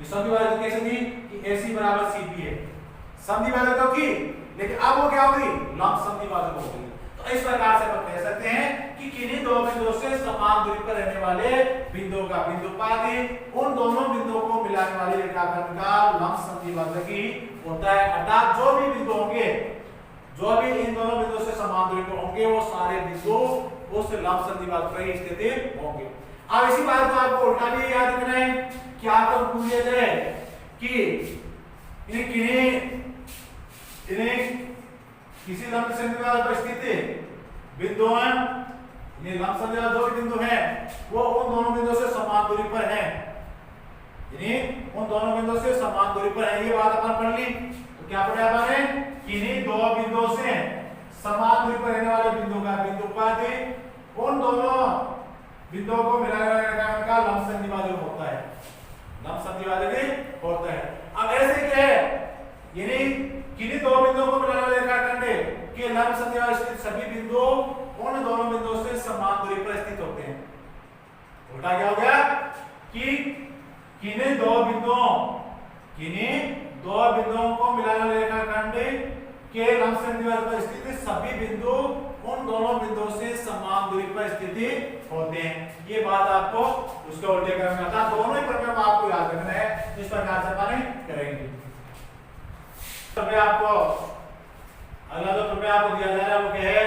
ये समद्विभाजक कैसे थी कि AC बराबर CB है, समद्विभाजक तो की, लेकिन अब वो क्या हो गई, लंब समद्विभाजक हो गई। तो इस प्रकार से अपन कह सकते हैं कि किन्हीं दो बिंदुओं से समान दूरी पर रहने वाले बिंदुओं का बिंदुपात उन दोनों बिंदुओं को मिलाने वाली रेखाखंड का लंब समद्विभाजक ही होता है। अर्थात जो भी बिंदु होंगे, जो भी इन दोनों बिंदुओं से समान दूरी पर होंगे, वो सारे बिंदु उस लंब समद्विभाजक पर ही स्थित होंगे। अब इसी बात को आपको उल्टा भी याद रखना है कि आपको पूछे जाए कि इन्हें किसी लंब समद्विभाजक पर स्थित बिंदु हैं, ये लंब समद्विभाजक जो भी बिंदु हैं वो उन दोनों बिंदुओं से समान दूरी पर हैं, यानी उन दोनों बिंदुओं से समान दूरी पर है। ये बात अपन पढ़ ली, तो क्या पढ़ा आपने, किन्हीं दो बिंदुओं से समान दूरी पर रहने वाले बिंदु का बिंदुपात उन दोनों बिंदुओं को मिलाने वाले रेखाखंड का लंब समद्विभाजक होता है, लंब समद्विभाजक होता है। अब ऐसे क्या है, यानी किन्हीं दो बिंदुओं को मिलाने वाले रेखाखंड के लंब समद्विभाजक स्थित सभी बिंदु उन दोनों बिंदुओं से समान दूरी पर स्थित होते हैं। उल्टा क्या हो गया कि किन्हीं दो बिंदुओं को मिलाने वाले रेखाखंड के लंब समद्विभाजक पर स्थित सभी बिंदु उन दोनों बिंदुओं से समान दूरी पर स्थित होते हैं। ये बात आपको उसके उल्टे करना था, दोनों ही प्रमेय को आपको याद रखना है, इस प्रकार से अपन करेंगे। तो मैं आपको अगला जो प्रमेय आपको दिया जा रहा है वो क्या है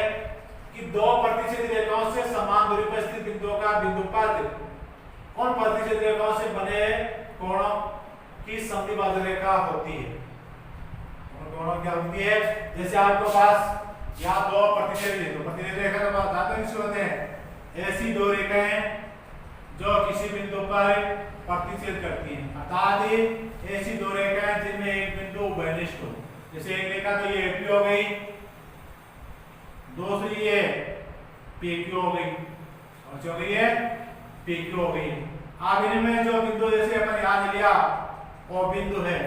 कि दो प्रतिच्छेदी रेखाओं से समान दूरी पर स्थित बिंदुओं का बिंदुपात उन प्रतिच्छेदी रेखाओं से बने कोणों की समद्विभाजक रेखा होती है। कोणों क्या होती है, जैसे आपके पास यहाँ दो प्रतिच्छेदी रेखा का बात आते हैं, ऐसी दो रेखाएं जो किसी बिंदु पर प्रतिच्छेद करती हैं, अर्थात ऐसी दो रेखाएं जिनमें एक बिंदु उभयनिष्ठ हो। जैसे एक रेखा तो ये AP हो गई, दूसरी ये PQ हो गई, और जो गई है PQ हो गई। अब इनमें जो बिंदु जैसे अपन यहाँ लिया वो बिंदु है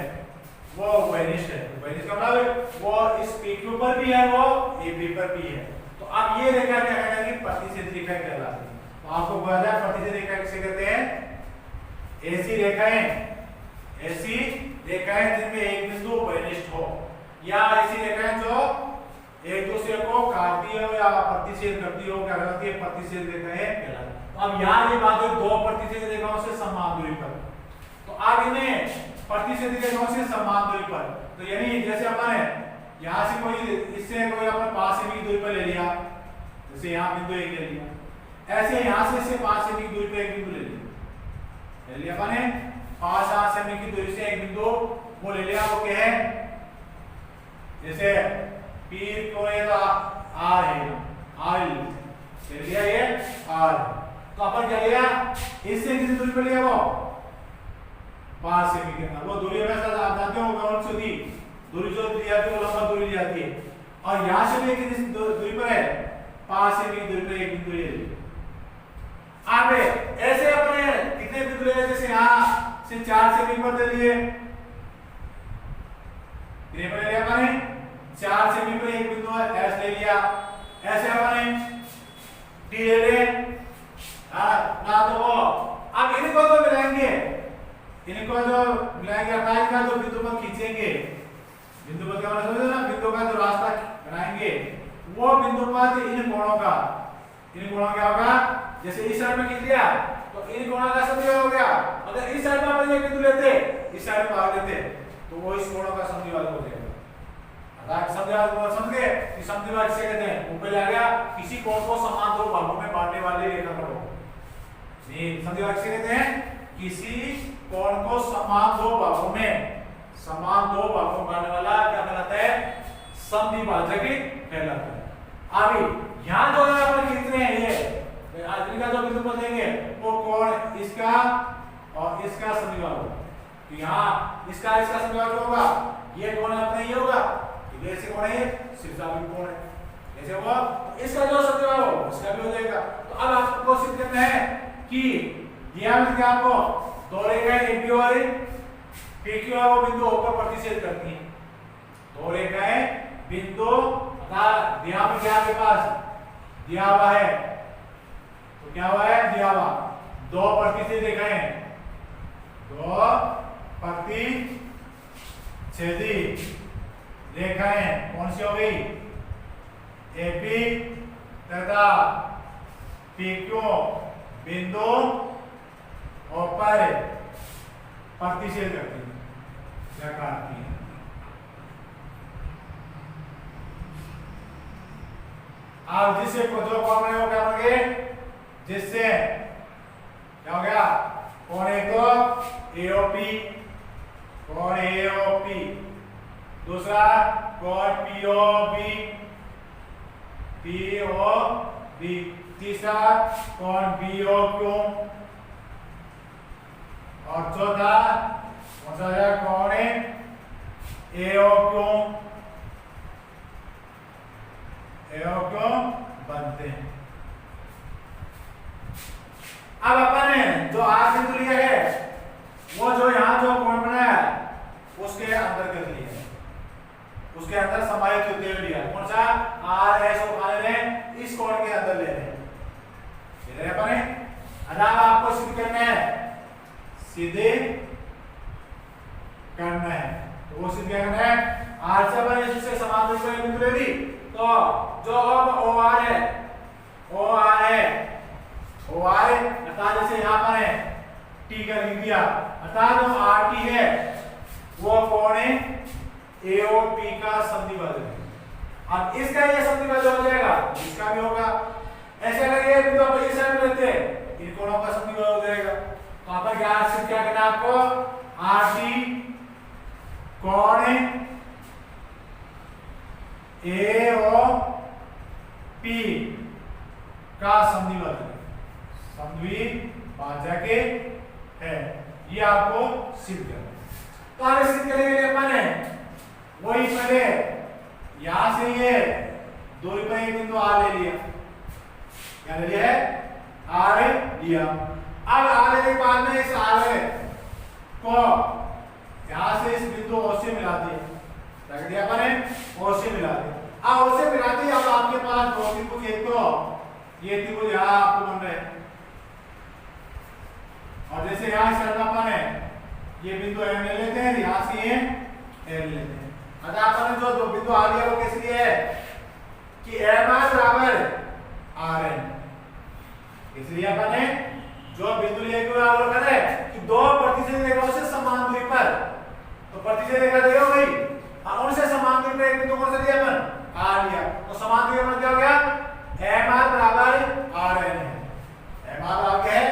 वो उभयनिष्ठ है, उभयनिष्ठ का मतलब वो इस PQ पर भी है, वो AB पर भी है। तो अब ये रेखा क्या कहलाएगी, प्रतिच्छेद रेखा कहलाती है। तो आपको पता है प्रतिच्छेद रेखा किसे कहते हैं, ऐसी रेखाएं जिनमें एक बिंदु उभयनिष्ठ हो, या ऐसी रेखाएं जो एक दूसरे को काटती हो या प्रतिच्छेद करती हो, क्या कहलाती है, प्रतिच्छेद रेखाएं कहलाती है। तो अब यहाँ ये बात है दो प्रतिच्छेद रेखाओं से समान दूरी पर, तो अब इन्हें प्रतिच्छेद रेखाओं से समान दूरी पर, तो यानी जैसे अपन यहाँ से कोई इससे कोई अपन 5 सेमी की दूरी पर ले लिया, जैसे यहाँ बिंदु एक ले लिया, ऐसे यहाँ से इससे 5 सेमी की दूरी पर एक बिंदु ले लिया अपन 5 सेमी की दूरी से एक बिंदु वो ले लिया, वो क्या है, जैसे P को ये तो R है, R ले लिया, ये R, तो अपन क्या लिया, इससे किसी दूरी पर लिया वो 5 सेमी के अंदर, वो दूरी में आप जानते हो कौन सी होती, दूरी जो दी जाती है वो लंबा दूरी ली जाती है, और यहाँ से भी कितनी दूरी पर है, 5 सेमी की दूरी पर एक बिंदु ले लिया। अब ऐसे अपने कितने बिंदु ले लिए, जैसे यहाँ से 4 सेमी पर ले लिए, कितने पर ले लिया अपने 4 सेमी पर एक बिंदु है, S ले लिया, ऐसे अपने D ले ले, ना तो वो अब इनको तो मिलाएंगे, इनको जो मिलाएंगे अर्थात का जो बिंदु पर खींचेंगे, बिंदु पर क्या समझो ना, बिंदु का जो रास्ता बनाएंगे वो बिंदु पर इन कोणों क्या होगा, जैसे इस साइड में खींच लिया तो इन कोणों का समझ हो गया। अगर इस साइड में अपन ये बिंदु लेते, इस साइड में भाग लेते, तो वो इस कोण का समद्विभाजक हो जाएगा। समझ गए कि समद्विभाजक से कहते हैं ऊपर आ गया किसी कोण को समान दो भागों में बांटने वाले रेखाखंड को। नहीं, समद्विभाजक से कहते हैं किसी कोण को समान दो भागों में बांटने वाला क्या कहलाता है? समद्विभाजक कहलाता है। अभी यहां जो है अपन कितने हैं ये आखिरी का जो बिंदु पर देंगे वो कोण इसका और इसका समद्विभाजक। तो यहाँ इसका समद्विभाजक होगा, ये कोण अपना ये होगा, ऐसे कोण है सिरसावी कोण है, ऐसे होगा तो इसका जो समद्विभाजक हो इसका भी हो जाएगा। तो अब आपको सिद्ध करना है कि दिया में क्या आपको दो रेखाएं AB और PQ वो बिंदु O पर प्रतिच्छेद करती हैं। दो रेखाएं बिंदु अर्थात दिया में क्या आपके पास दिया हुआ है, तो क्या हुआ है दिया हुआ दो प्रतिच्छेद रेखाएं, दो प्रतिच्छेदी रेखाएं कौन सी हो गई? AB तथा PQ बिंदु O पर प्रतिच्छेद करती है क्या काटती है। अब जिससे जो कॉमन है वो क्या बन गए? जिससे क्या हो गया? कौन एक तो AOP, कौन AOP, दूसरा कौन POB, तीसरा कौन BOQ और चौथा कौन सा है? कौन है AOQ बनते हैं। अब अपन जो आर बिंदु लिया है वो जो यहाँ जो कोण बना है उसके अंदर कर लिया है, उसके अंदर समाहित होते हुए लिया। कौन सा? RS को ले रहे हैं, इस कोण के अंदर ले रहे हैं, अपन अब आपको सिद्ध करना है, सीधे करना है। तो वो सिद्ध क्या करना है? R से अपन इससे समान दूरी पर बिंदु ले ली तो जो अब OR है अर्थात जैसे यहाँ पर है T का लिख दिया, अर्थात जो RT है वो कोण है AOP का समद्विभाजक है। अब इसका ये समद्विभाजक हो जाएगा, इसका भी होगा। ऐसे अगर ये बिंदु आप इस साइड में लेते हैं इन कोणों का समद्विभाजक हो जाएगा। तो आप क्या करना है आपको? RT कोण AOP का समद्विभाजक है, ये आपको सिद्ध करना है। तो आगे सिद्ध करने के लिए अपन वही पहले यहां से ये दूरी पर एक बिंदु R ले लिया, क्या ले लिया है? R लिया। अब R लेने के बाद में इस R को यहां से इस बिंदु O से मिला दिया, रख दिया अपन O से मिला दिया। अब O से मिला दिया, अब आपके पास दो त्रिभुज, एक तो ये त्रिभुज यहाँ आपको बन रहे हैं और जैसे यहाँ इस अपन है ये बिंदु M ले लेते हैं, यहाँ से ये L लेते हैं। अतः अपन जो दो बिंदु आ लिया वो किस लिए है कि MR बराबर RN, इसलिए अपन जो बिंदु लिए वो कर रहे कि दो प्रतिच्छेद रेखाओं से समान दूरी पर, तो प्रतिच्छेद रेखा देगा वही और उनसे समान दूरी पर एक बिंदु कौन सा दिया अपन? R लिया। तो समान दूरी पर क्या हो गया? MR बराबर RN है। MR बराबर क्या है?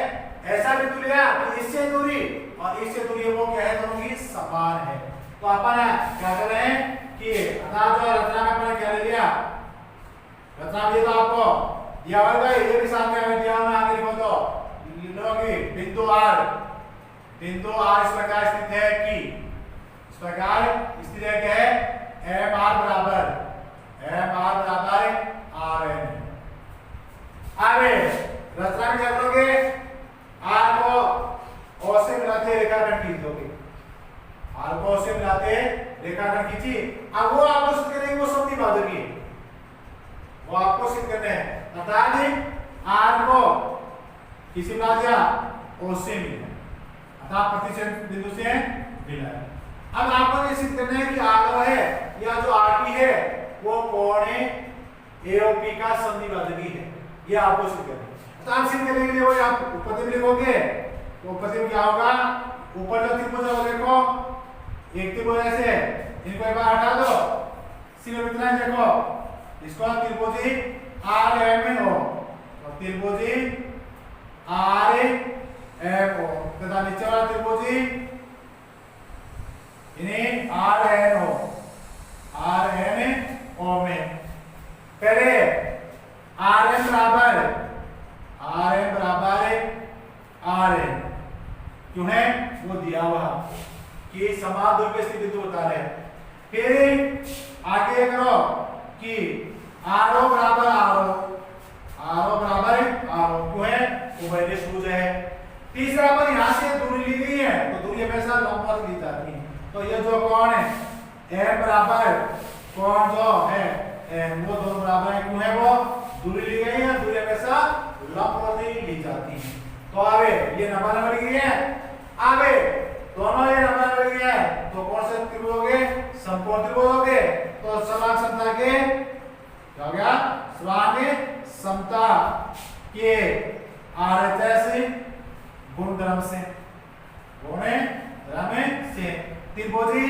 ऐसा बिंदु लिया तो इससे दूरी और इससे दूरी वो क्या है? दोनों की समान है। तो अपन क्या कर रहे हैं कि अर्थात जो रचना में अपन क्या ले लिया, रचना भी तो आपको दिया होगा, ये भी साथ में दिया होगा, आगे लिखो तो लोगे बिंदु R इस प्रकार स्थित है कि इस प्रकार स्थित है क्या है? MR बराबर RN। आगे रचना में क्या करोगे? R को O से मिलाते रेखाखंड खींच दोगे, R को O से मिलाते रेखाखंड खींची। अब वो आपको सिद्ध करेंगे वो समद्विभाजक है, वो आपको सिद्ध करना है। अर्थात R को किसी मिला दिया O से मिला, अर्थात प्रतिच्छेद बिंदु से मिला है। अब आपको ये सिद्ध करना है कि R है या जो RT है वो कोण AOP का समद्विभाजक है, ये आपको सिद्ध करना है। तो आप सिद्ध करने के लिए वो आप ऊपर में लिखोगे तो ऊपर में क्या होगा? ऊपर जो त्रिभुज है वो देखो एक त्रिभुज ऐसे है, इनको एक बार हटा दो, सिर्फ इतना ही देखो, इसको त्रिभुजी आर एम ओ, त्रिभुजी आर एम ओ तथा नीचे वाला त्रिभुजी इन्हें आर एन ओ में पहले आर एन बराबर आर एन क्यों है वो दिया हुआ कि समान दूरी पे स्थित बिंदु बता रहे हैं। फिर आगे करो कि आर ओ बराबर आर ओ क्यों है वो पहले सूज है। तीसरा पर यहां से दूरी ली गई है तो दूरी हमेशा लंबवत ली जाती है, तो ये जो कोण है m बराबर कोण जो है n वो दोनों बराबर है, क्यों है वो दूरी ली गई है, दूरी हमेशा लंबवत ही ली जाती है। तो आगे ये नंबर गई है, आगे दोनों ये नंबर गई है तो कौन से त्रिभुज हो गए, समकोण त्रिभुज हो गए। तो समान समता के क्या हो गया, समान समता के RHS गुणधर्म से त्रिभुजी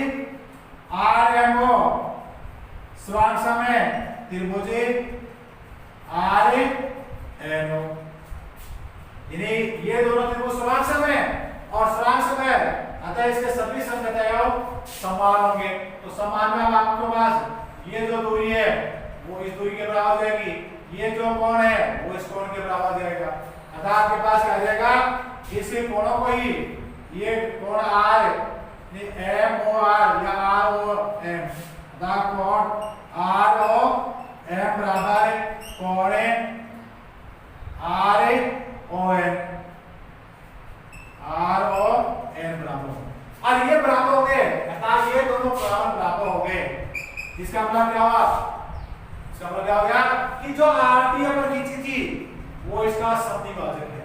RMO समान समय त्रिभुजी RNO, ये दोनों त्रिभुज समान समय और समान समय अतः इसके सभी संगत समान होंगे। तो समान में अब आपके पास ये जो दूरी है वो इस दूरी के बराबर हो जाएगी, ये जो कोण है वो इस कोण के बराबर हो जाएगा। अतः आपके पास क्या आ जाएगा, इसी कोणों को ही ये कोण R एम ओ आर या आर ओ एम, अतः कोण आर ओ एम बराबर कोण आर ओ एन बराबर, और ये बराबर हो गए, अतः ये दोनों बराबर हो गए। इसका मतलब क्या हुआ, इसका मतलब क्या हो गया कि जो आरटी पर खींची थी वो इसका समद्विभाजक है।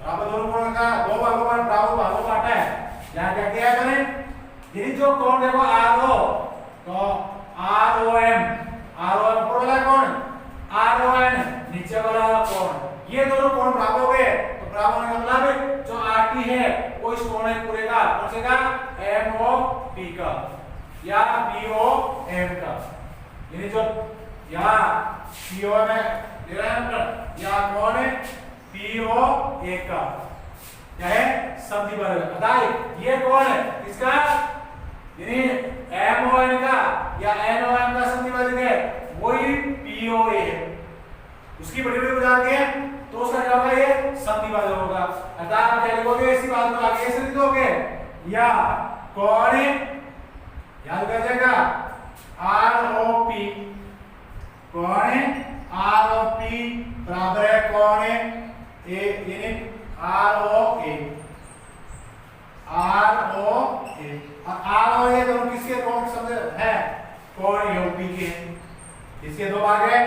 बराबर दोनों कोणों का दो भागों में बराबर भागों काटा है, यहां क्या किया है मैंने, यदि जो कोण देखो आर ओ तो आर ओ एम ऊपर वाला कोण आर ओ एन नीचे वाला कोण, ये दोनों कोण बराबर हो गए। तो बराबर होने का मतलब जो आरटी है वो इस कोण पूरे का कौन से का एम ओ पी का या पी ओ एम का, यानी जो यहाँ पी ओ में ले रहे हैं या कोण पी ओ ए का क्या है समद्विभाजक। अतः ये कोण है इसका यानी एम ओ एन का या एन ओ एम का समद्विभाजक है, वही पी ओ ए है। उसकी बड़ी बड़ी उदाहरण है तो उसका क्या होगा, ये समद्विभाजक होगा। अतः आप क्या लिखोगे, इसी बात को आगे से लिखोगे या कोण याद कर जाएगा आर ओ पी, कोण आर ओ पी बराबर है कोण ए यानी आर ओ ए दोनों किसके कोण समझ है, कोण एओपी के, इसके दो भाग है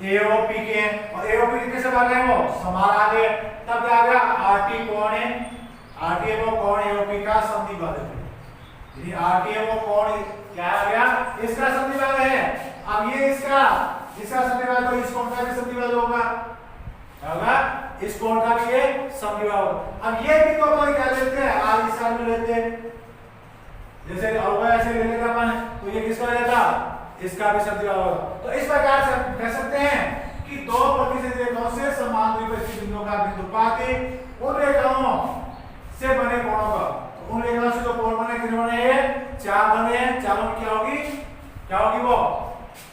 एओपी के, और एओपी के किससे भाग है वो समान आ गए। तब क्या आ गया आरटी कोण है, आरटी वो कोण एओपी का समद्विभाजक है, यानी आरटी वो कोण क्या आ गया इसका समद्विभाजक है। अब ये इसका समद्विभाजक, तो इस कोण का भी समद्विभाजक होगा, क्या होगा इस कोण का भी ये समद्विभाजक। अब ये भी तो अपन क्या लेते हैं आर इस साइड में लेते हैं, जैसे ऐसे ले लेते अपन, तो ये किसका रहता इसका भी समद्विभाजक होगा। तो इस प्रकार से कह सकते हैं कि दो प्रतिशत रेखाओं से समान दूरी पर स्थित बिंदुओं का बिंदुपात उन रेखाओं से बने कोणों का, तो उन रेखाओं से जो कोण बने कितने बने हैं, चार बने हैं, चारों में क्या होगी वो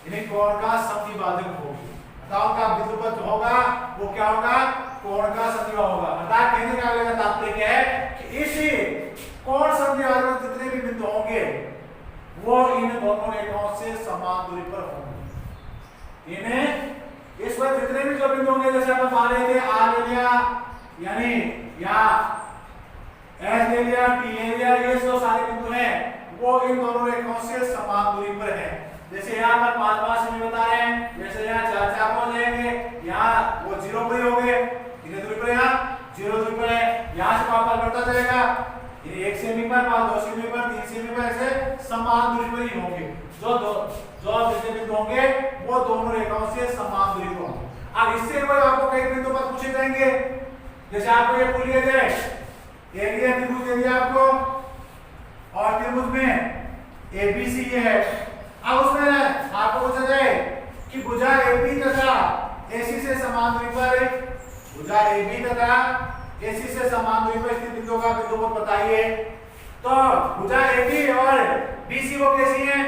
इन्हें कोण का समद्विभाजक होगी। अतः का बिंदुपत होगा वो क्या होगा, कोण का समद्विभाजक होगा। अतः कहने का तात्पर्य है कि इसी कोण समद्विभाजक में जितने भी बिंदु होंगे वो इन दोनों रेखाओं से समान दूरी पर होंगे। इन्हें इस पर जितने भी जो बिंदु होंगे, जैसे अपन मान लेते हैं आर ले लिया यानी यहाँ एस ले लिया, टी ले लिया, ये जो सारे बिंदु हैं वो इन दोनों रेखाओं से समान दूरी पर है। जैसे यहाँ पर 5-5 सेमी बता रहे हैं, जैसे यहाँ 4-4 हो जाएंगे, यहाँ वो 0 पर ही हो गए, कितने दूरी पर, यहाँ 0 दूरी पर है। यहाँ से पापा बढ़ता जाएगा, ये 1 सेमी पर, 2 सेमी पर, 3 सेमी पर, ऐसे समान दूरी पर ही होंगे। जो जितने बिंदु होंगे वो दोनों रेखाओं से समान दूरी पर होंगे। अब इससे कोई आपको कई बिंदु पर पूछे जाएंगे, जैसे आपको ये पूछ लिया जाए त्रिभुज दे दिया आपको और त्रिभुज में एबीसी ये है। अब उसमें आपको पूछा जाए कि भुजा एबी तथा एसी से समान दूरी पर, भुजा एबी तथा एसी से समान दूरी पर स्थित बिंदु का बिंदु बताइए। तो भुजा एबी और बीसी वो कैसी है,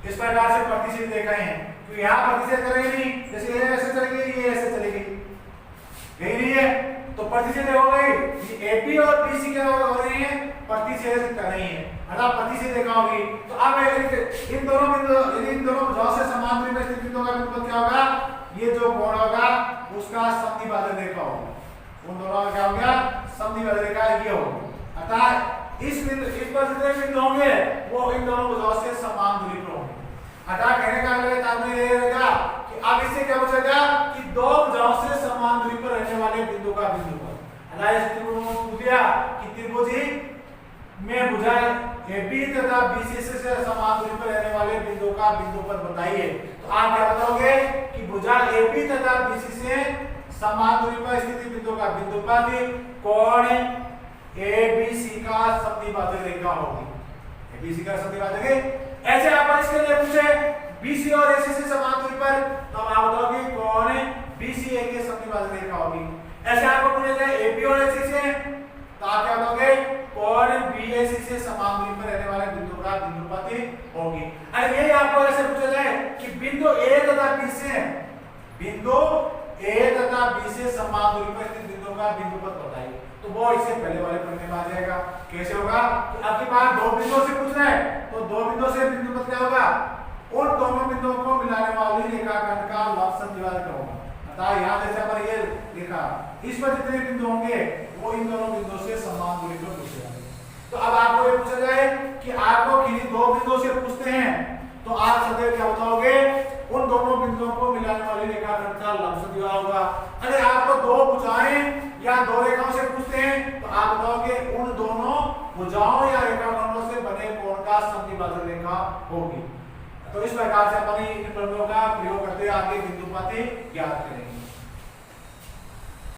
इस प्रकार से प्रतिच्छेद देखा है। तो यहाँ प्रतिच्छेद करेंगे नहीं, जैसे ये ऐसे चलेगी, ये ऐसे चलेगी, यही नहीं है। तो प्रतिच्छेद हो गई, ये एबी और बीसी क्या हो रही है, प्रतिच्छेद कर रही है, अर्थात प्रतिच्छेद देखा होगी। तो अब इन दोनों बिंदु, यदि इन दोनों भुजाओं से समान दूरी पर स्थित बिंदु का बिंदु क्या होगा, ये जो कोण होगा उसका समद्विभाजक रेखा होगी। उन दोनों का क्या हो गया, समद्विभाजक रेखा ये होगी। अर्थात इस पर जितने बिंदु होंगे वो इन दोनों भुजाओं से समान दूरी पर होंगे। अर्थात कहने का मतलब तात्पर्य ये रहेगा कि अब इससे क्या बचेगा कि दो भुजाओं से समान दूरी पर रहने वाले बिंदु का बिंदु पर। अर्थात इस त्रिभुज को पूछ दिया कि त्रिभुज में भुजा AB तथा BC से समान दूरी पर रहने वाले बिंदु का बिंदु पर बताइए। तो आप क्या बताओगे कि भुजा AB तथा BC से समान दूरी पर स्थित बिंदु का बिंदु पर कोण ABC का समद्विभाजक रेखा होगी। ABC का समद्विभाजक है। ऐसे आप इसके लिए पूछे BC और AC से समान दूरी पर, तो आप बताओगे कोण BCA के समद्विभाजक रेखा होगी। ऐसे आपको पूछा जाए AB और AC से, तो आप क्या बताओगे कोण BAC से समान दूरी पर रहने वाले बिंदु का बिंदुपति होगी। अरे यही आपको ऐसे पूछा जाए कि बिंदु A तथा B से, बिंदु A तथा B से समान दूरी पर स्थित बिंदु का बिंदुपत बताइए। तो वो इससे पहले वाले प्रश्न में आ जाएगा। कैसे होगा कि आपके पास दो बिंदुओं से पूछ रहे हैं, तो दो बिंदुओं से बिंदुपत क्या होगा, उन दोनों बिंदुओं को मिलाने वाली रेखाखंड का लंब समद्विभाजक होगा। अर्थात यहाँ जैसे पर ये रेखा, इस पर जितने बिंदु होंगे वो इन दोनों बिंदुओं से समान दूरी पर पूछे जाएंगे। तो अब आपको ये पूछा जाए कि आपको किन्हीं दो बिंदुओं से पूछते हैं, तो आप सदैव क्या बताओगे, उन दोनों बिंदुओं को मिलाने वाली रेखाखंड का लंब समद्विभाजक होगा। अरे आपको दो भुजाएं या दो रेखाओं से पूछते हैं, तो आप बताओगे उन दोनों भुजाओं या रेखाखंडों से बने कोण का समद्विभाजक रेखा होगी। तो इस प्रकार से अपन इन प्रमेयों का प्रयोग करते आगे बिंदुपति ज्ञात करेंगे।